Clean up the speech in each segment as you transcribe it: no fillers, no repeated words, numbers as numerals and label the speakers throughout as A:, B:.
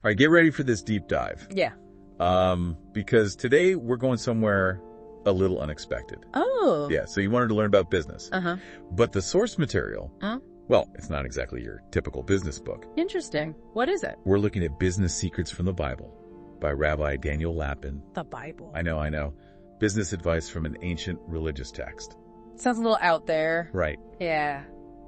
A: All right, get ready for this deep dive.
B: Yeah.
A: Because today we're going somewhere a little unexpected.
B: Oh.
A: Yeah, so you wanted to learn about business.
B: Uh-huh.
A: But the source material,
B: Huh?
A: well, it's not exactly your typical business book.
B: Interesting. What is it?
A: We're looking at Business Secrets from the Bible by Rabbi Daniel Lapin.
B: The Bible.
A: I know. Business advice from an ancient religious text.
B: Sounds a little out there.
A: Right.
B: Yeah.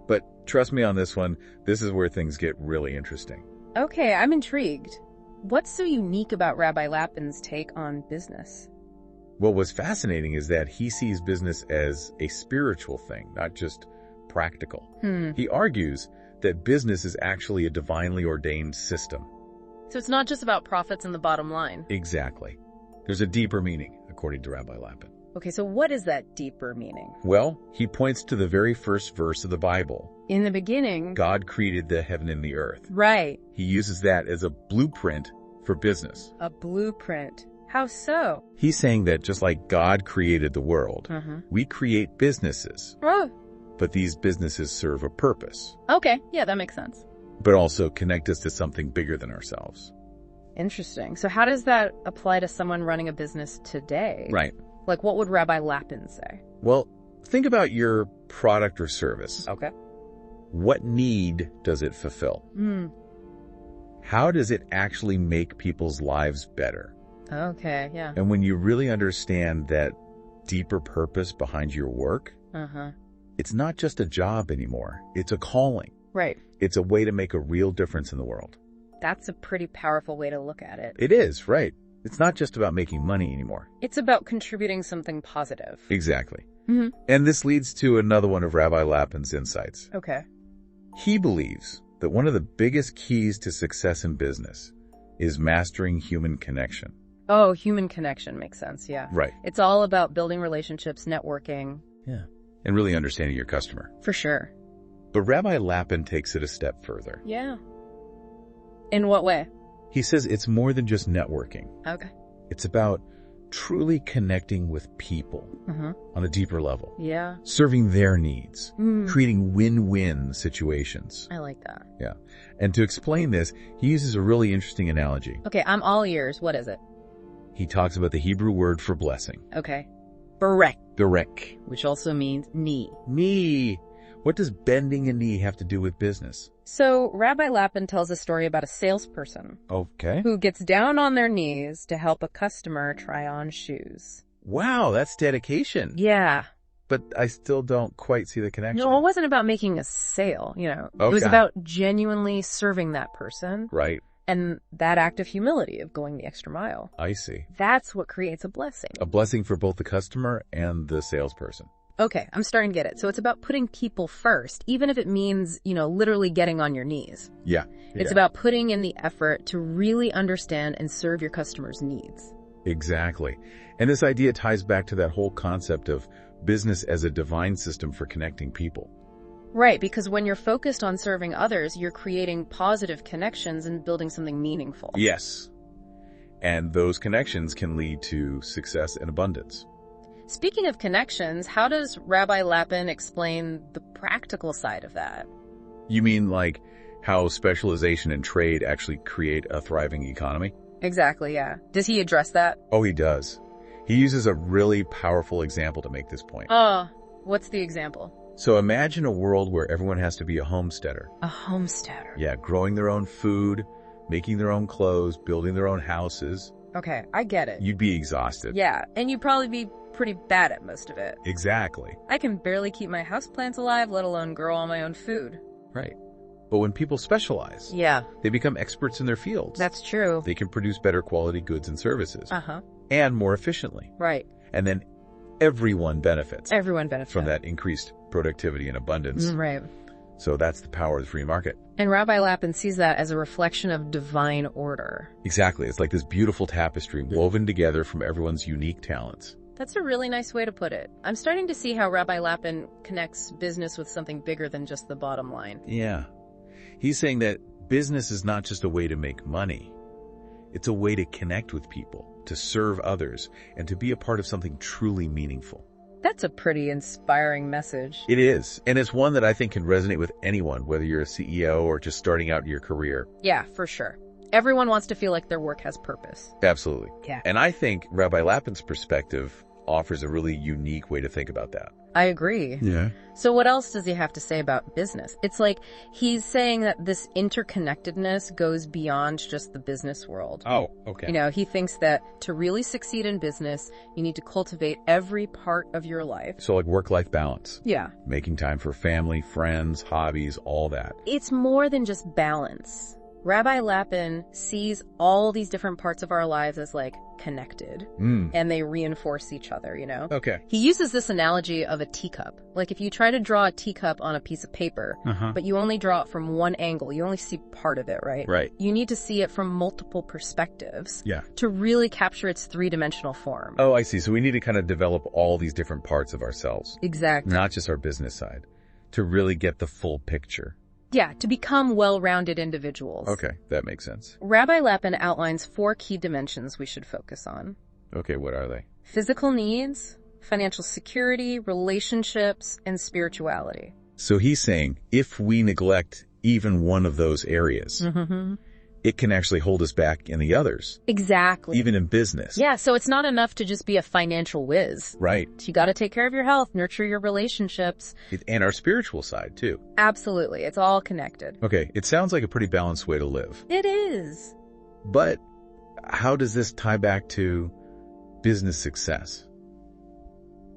A: But trust me on this one, this is where things get really interesting.
B: Okay, I'm intrigued. What's so unique about Rabbi Lapin's take on business?
A: Well, what's fascinating is that he sees business as a spiritual thing, not just practical. He argues that business is actually a divinely ordained system.
B: So it's not just about profits and the bottom line.
A: Exactly. There's a deeper meaning, according to Rabbi Lapin.
B: Okay, so what is that deeper meaning?
A: Well, he points to the very first verse of the Bible.
B: In the beginning...
A: God created the heaven and the earth.
B: Right.
A: He uses that as a blueprint for business.
B: A blueprint. How so?
A: He's saying that just like God created the world, we create businesses.
B: Oh.
A: But these businesses serve a purpose.
B: Okay, yeah, that makes sense.
A: But also connect us to something bigger than ourselves.
B: Interesting. So how does that apply to someone running a business today?
A: Right.
B: Like, what would Rabbi Lapin say?
A: Well, think about your product or service.
B: Okay.
A: What need does it fulfill? How does it actually make people's lives better?
B: Okay, yeah.
A: And when you really understand that deeper purpose behind your work, it's not just a job anymore. It's a calling.
B: Right.
A: It's a way to make a real difference in the world.
B: That's a pretty powerful way to look at it.
A: It is, right. It's not just about making money anymore.
B: It's about contributing something positive.
A: Exactly. And this leads to another one of Rabbi Lapin's insights.
B: Okay.
A: He believes that one of the biggest keys to success in business is mastering human connection.
B: Oh, human connection makes sense, yeah.
A: Right.
B: It's all about building relationships, networking.
A: Yeah. And really understanding your customer.
B: For sure.
A: But Rabbi Lapin takes it a step further.
B: Yeah. In what way?
A: He says it's more than just networking.
B: Okay.
A: It's about truly connecting with people on a deeper level.
B: Yeah.
A: Serving their needs. Creating win-win situations.
B: I like that.
A: Yeah. And to explain this, he uses a really interesting analogy.
B: Okay, I'm all ears. What is it?
A: He talks about the Hebrew word for blessing.
B: Okay. Barek.
A: Berek.
B: Which also means knee.
A: Knee. What does bending a knee have to do with business?
B: So Rabbi Lapin tells a story about a salesperson.
A: Okay.
B: Who gets down on their knees to help a customer try on shoes.
A: Wow, that's dedication.
B: Yeah.
A: But I still don't quite see the connection.
B: No, it wasn't about making a sale,
A: Okay.
B: It was about genuinely serving that person.
A: Right.
B: And that act of humility of going the extra mile.
A: I see.
B: That's what creates a blessing.
A: A blessing for both the customer and the salesperson.
B: Okay, I'm starting to get it. So it's about putting people first, even if it means, literally getting on your knees.
A: Yeah.
B: It's about putting in the effort to really understand and serve your customers' needs.
A: Exactly. And this idea ties back to that whole concept of business as a divine system for connecting people.
B: Right, because when you're focused on serving others, you're creating positive connections and building something meaningful.
A: Yes. And those connections can lead to success and abundance.
B: Speaking of connections, how does Rabbi Lapin explain the practical side of that?
A: You mean like how specialization and trade actually create a thriving economy?
B: Exactly, yeah. Does he address that?
A: Oh, he does. He uses a really powerful example to make this point.
B: Oh, what's the example?
A: So imagine a world where everyone has to be a homesteader.
B: A homesteader.
A: Yeah, growing their own food, making their own clothes, building their own houses.
B: Okay, I get it.
A: You'd be exhausted.
B: Yeah, and you'd probably be pretty bad at most of it.
A: Exactly.
B: I can barely keep my houseplants alive, let alone grow all my own food.
A: Right. But when people specialize,
B: yeah,
A: they become experts in their fields.
B: That's true.
A: They can produce better quality goods and services.
B: Uh-huh.
A: And more efficiently.
B: Right.
A: And then everyone benefits.
B: Everyone benefits.
A: From that increased productivity and abundance.
B: Right.
A: So that's the power of the free market.
B: And Rabbi Lapin sees that as a reflection of divine order.
A: Exactly. It's like this beautiful tapestry woven together from everyone's unique talents.
B: That's a really nice way to put it. I'm starting to see how Rabbi Lapin connects business with something bigger than just the bottom line.
A: Yeah. He's saying that business is not just a way to make money. It's a way to connect with people, to serve others, and to be a part of something truly meaningful.
B: That's a pretty inspiring message.
A: It is. And it's one that I think can resonate with anyone, whether you're a CEO or just starting out in your career.
B: Yeah, for sure. Everyone wants to feel like their work has purpose.
A: Absolutely.
B: Yeah.
A: And I think Rabbi Lapin's perspective offers a really unique way to think about that.
B: I agree.
A: Yeah.
B: So what else does he have to say about business? It's like he's saying that this interconnectedness goes beyond just the business world.
A: Oh, okay.
B: You know, he thinks that to really succeed in business, you need to cultivate every part of your life.
A: So like work-life balance.
B: Yeah.
A: Making time for family, friends, hobbies, all that.
B: It's more than just balance. Rabbi Lapin sees all these different parts of our lives as like connected, and they reinforce each other, you know?
A: Okay.
B: He uses this analogy of a teacup. Like if you try to draw a teacup on a piece of paper, but you only draw it from one angle, you only see part of it, right?
A: Right.
B: You need to see it from multiple perspectives
A: Yeah.
B: to really capture its three-dimensional form.
A: Oh, I see. So we need to kind of develop all these different parts of ourselves,
B: Exactly.
A: not just our business side, to really get the full picture.
B: Yeah, to become well-rounded individuals.
A: Okay, that makes sense.
B: Rabbi Lapin outlines 4 key dimensions we should focus on.
A: Okay, what are they?
B: Physical needs, financial security, relationships, and spirituality.
A: So he's saying if we neglect even one of those areas, it can actually hold us back in the others,
B: Exactly.
A: even in business.
B: Yeah, so it's not enough to just be a financial whiz.
A: Right.
B: You got to take care of your health, nurture your relationships.
A: And our spiritual side, too.
B: Absolutely. It's all connected.
A: Okay, it sounds like a pretty balanced way to live.
B: It is.
A: But how does this tie back to business success?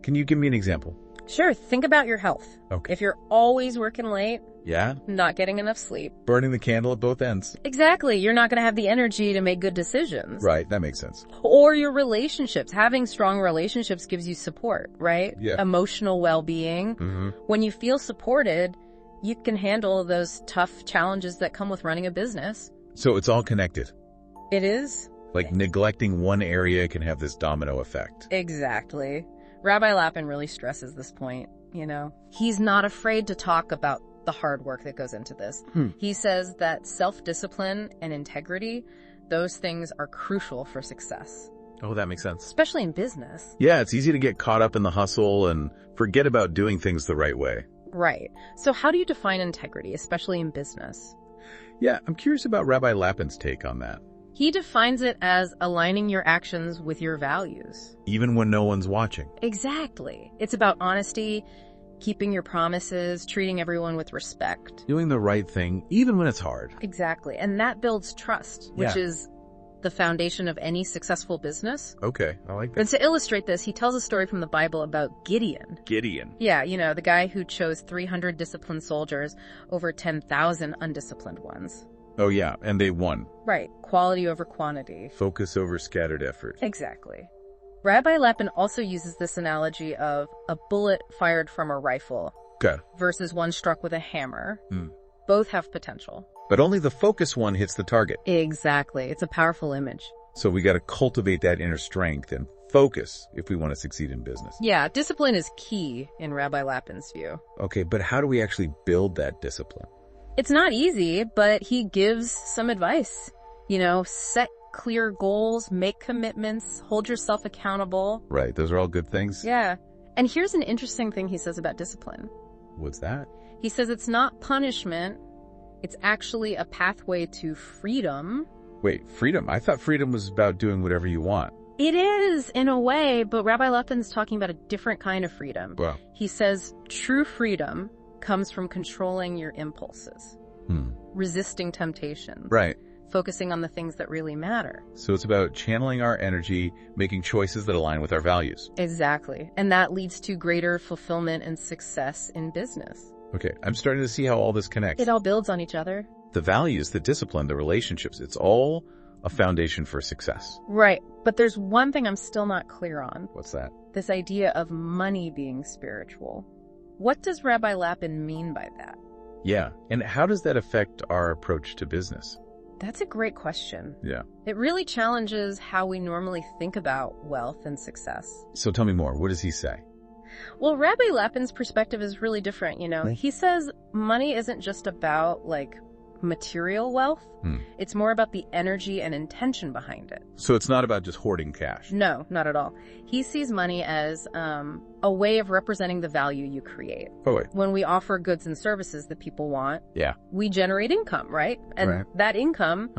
A: Can you give me an example?
B: Sure, think about your health.
A: Okay.
B: If you're always working late,
A: Yeah?
B: not getting enough sleep.
A: Burning the candle at both ends.
B: Exactly. You're not going to have the energy to make good decisions.
A: Right, that makes sense.
B: Or your relationships. Having strong relationships gives you support, right?
A: Yeah.
B: Emotional well-being. When you feel supported, you can handle those tough challenges that come with running a business.
A: So it's all connected.
B: It is.
A: Like neglecting one area can have this domino effect.
B: Exactly. Rabbi Lapin really stresses this point, you know. He's not afraid to talk about the hard work that goes into this. He says that self-discipline and integrity, those things are crucial for success,
A: Oh, that makes sense.
B: especially in business.
A: Yeah, it's easy to get caught up in the hustle and forget about doing things the right way.
B: Right. So how do you define integrity, especially in business?
A: Yeah, I'm curious about Rabbi Lapin's take on that.
B: He defines it as aligning your actions with your values.
A: Even when no one's watching.
B: Exactly. It's about honesty, keeping your promises, treating everyone with respect.
A: Doing the right thing, even when it's hard.
B: Exactly. And that builds trust, which
A: Yeah.
B: is the foundation of any successful business.
A: Okay, I like
B: And
A: that.
B: to illustrate this, he tells a story from the Bible about Gideon.
A: Gideon.
B: Yeah, you know, the guy who chose 300 disciplined soldiers over 10,000 undisciplined ones.
A: Oh yeah, and they won.
B: Right. Quality over quantity.
A: Focus over scattered effort.
B: Exactly. Rabbi Lapin also uses this analogy of a bullet fired from a rifle
A: Okay.
B: versus one struck with a hammer. Both have potential.
A: But only the focus one hits the target.
B: Exactly. It's a powerful image.
A: So we got to cultivate that inner strength and focus if we want to succeed in business.
B: Yeah, discipline is key in Rabbi Lapin's view.
A: Okay, but how do we actually build that discipline?
B: It's not easy, but he gives some advice. You know, set clear goals, make commitments, hold yourself accountable.
A: Right, those are all good things.
B: Yeah. And here's an interesting thing he says about discipline.
A: What's that?
B: He says it's not punishment. It's actually a pathway to freedom.
A: Wait, freedom? I thought freedom was about doing whatever you want.
B: It is, in a way, but Rabbi Lapin's talking about a different kind of freedom.
A: Wow.
B: He says true freedom comes from controlling your impulses, resisting temptation,
A: Right.
B: focusing on the things that really matter.
A: So it's about channeling our energy, making choices that align with our values.
B: Exactly. And that leads to greater fulfillment and success in business.
A: Okay, I'm starting to see how all this connects.
B: It all builds on each other.
A: The values, the discipline, the relationships, it's all a foundation for success.
B: Right. But there's one thing I'm still not clear on.
A: What's that?
B: This idea of money being spiritual. What does Rabbi Lapin mean by that?
A: Yeah, and how does that affect our approach to business?
B: That's a great question.
A: Yeah.
B: It really challenges how we normally think about wealth and success.
A: So tell me more. What does he say?
B: Well, Rabbi Lapin's perspective is really different, you know. He says money isn't just about, like, material wealth. It's more about the energy and intention behind it.
A: So it's not about just hoarding cash.
B: No, not at all. He sees money as a way of representing the value you create.
A: Oh, wait.
B: When we offer goods and services that people want,
A: Yeah.
B: we generate income, right? And that income,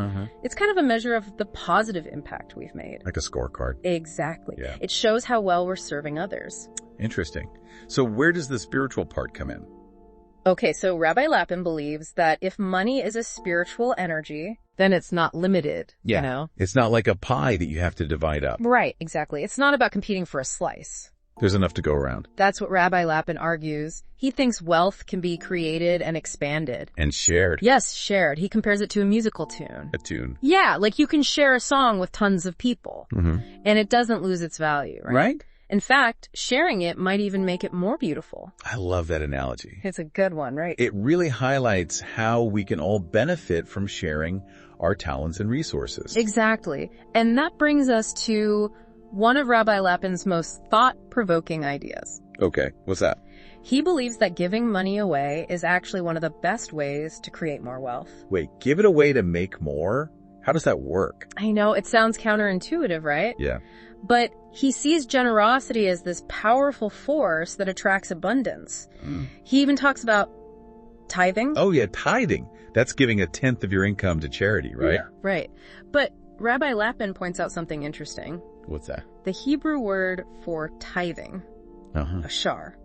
B: it's kind of a measure of the positive impact we've made.
A: Like a scorecard.
B: Exactly.
A: Yeah.
B: It shows how well we're serving others.
A: Interesting. So where does the spiritual part come in?
B: Okay, so Rabbi Lapin believes that if money is a spiritual energy, then it's not limited,
A: Yeah.
B: you know?
A: It's not like a pie that you have to divide up.
B: Right, exactly. It's not about competing for a slice.
A: There's enough to go around.
B: That's what Rabbi Lapin argues. He thinks wealth can be created and expanded.
A: And shared.
B: Yes, shared. He compares it to a musical tune.
A: A tune.
B: Yeah, like you can share a song with tons of people,
A: Mm-hmm.
B: and it doesn't lose its value, right?
A: Right?
B: In fact, sharing it might even make it more beautiful.
A: I love that analogy.
B: It's a good one, right?
A: It really highlights how we can all benefit from sharing our talents and resources.
B: Exactly. And that brings us to one of Rabbi Lapin's most thought-provoking ideas.
A: Okay, what's that?
B: He believes that giving money away is actually one of the best ways to create more wealth.
A: Wait, give it away to make more? How does that work?
B: I know, it sounds counterintuitive, right?
A: Yeah.
B: But he sees generosity as this powerful force that attracts abundance. He even talks about tithing.
A: Oh yeah, tithing. That's giving 1/10 of your income to charity, right?
B: Yeah, right. But Rabbi Lapin points out something interesting.
A: What's that?
B: The Hebrew word for tithing, ashar,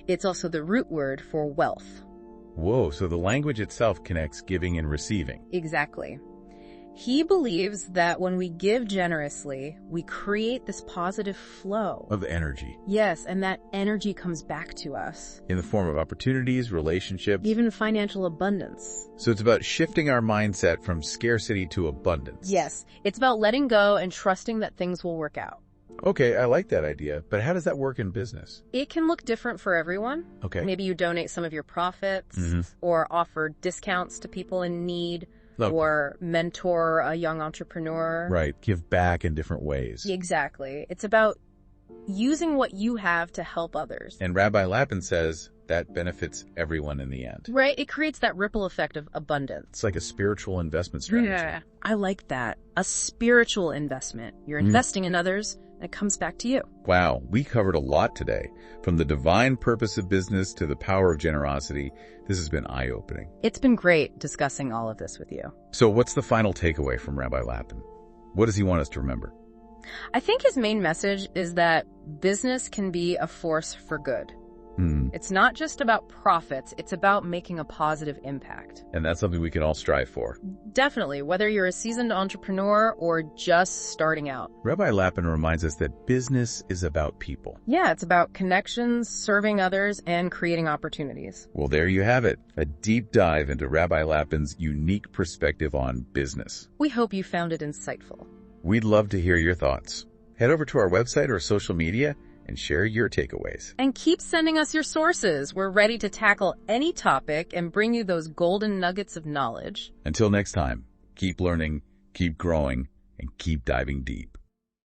B: it's also the root word for wealth.
A: Whoa, so the language itself connects giving and receiving.
B: Exactly. He believes that when we give generously, we create this positive flow
A: Of energy.
B: Yes, and that energy comes back to us.
A: In the form of opportunities, relationships.
B: Even financial abundance.
A: So it's about shifting our mindset from scarcity to abundance.
B: Yes, it's about letting go and trusting that things will work out.
A: Okay, I like that idea, but how does that work in business?
B: It can look different for everyone.
A: Okay.
B: Maybe you donate some of your profits or offer discounts to people in need.
A: Look.
B: Or mentor a young entrepreneur.
A: Right, give back in different ways.
B: Exactly. It's about using what you have to help others.
A: And Rabbi Lapin says that benefits everyone in the end.
B: Right? It creates that ripple effect of abundance.
A: It's like a spiritual investment strategy.
B: Yeah. I like that. A spiritual investment. You're investing in others, and it comes back to you.
A: Wow, we covered a lot today. From the divine purpose of business to the power of generosity. This has been eye-opening.
B: It's been great discussing all of this with you.
A: So what's the final takeaway from Rabbi Lapin? What does he want us to remember?
B: I think his main message is that business can be a force for good. It's not just about profits, it's about making a positive impact.
A: And that's something we can all strive for.
B: Definitely, whether you're a seasoned entrepreneur or just starting out.
A: Rabbi Lapin reminds us that business is about people.
B: Yeah, it's about connections, serving others, and creating opportunities.
A: Well, there you have it. A deep dive into Rabbi Lapin's unique perspective on business.
B: We hope you found it insightful.
A: We'd love to hear your thoughts. Head over to our website or social media and share your takeaways.
B: And keep sending us your sources. We're ready to tackle any topic and bring you those golden nuggets of knowledge.
A: Until next time, keep learning, keep growing, and keep diving deep.